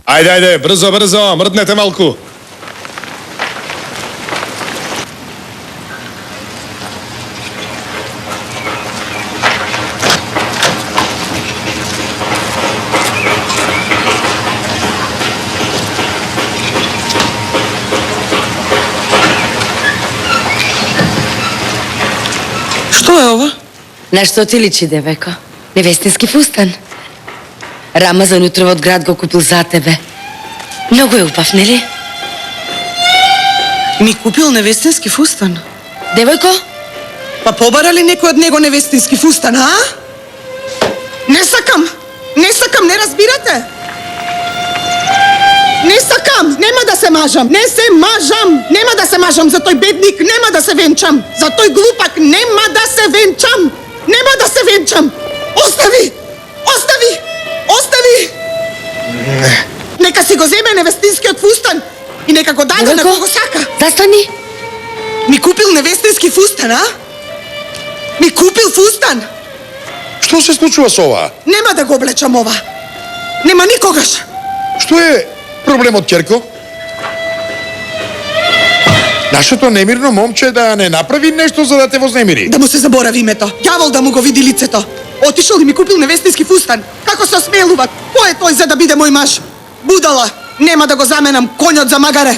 Ајде, брзо, мрднете малку. Што е ова? На што ти личи, девојко? Невестински фустан. Рамазан утрово од град го купил за тебе. Многу е убав, нели? Ми купил невестински фустан? Девојко? Па побара ли некој од него невестински фустан, а? Не сакам, не разбирате? Не сакам, нема да се мажам, нема да се мажам за тој бедник, нема да се венчам, за тој глупак, нема да се венчам, Остави! Нека си го земе невестинскиот фустан и нека го даде на кого сака. Застани! Ми купил невестински фустан, а? Ми купил фустан! Што се случува со ова? Нема да го облечам ова. Нема никогаш. Што е проблемот, ќерко? Нашето немирно момче да не направи нешто за да те вознемири. Да му се заборави името. Ѓавол да му го види лицето. Отишол и ми купил невестински фустан. Како се осмелува? Кој е тој за да биде мој маж? Будала. Нема да го заменам коњот за магаре.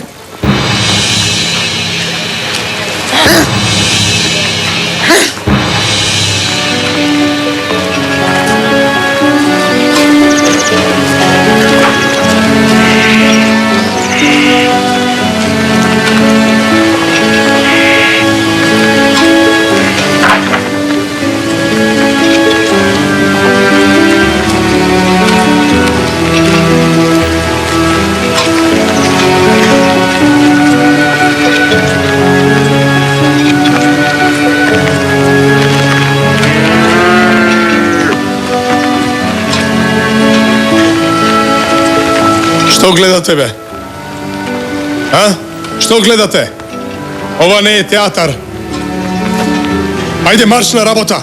Што гледате, бе? А? Што гледате? Ова не е театар. Ајде, марш на работа!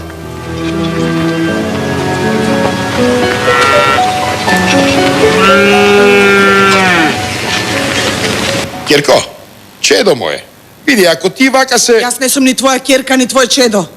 Кирко, чедо моје, види, ако ти вака се... Јас не сум ни твоја ќерка, ни твој чедо.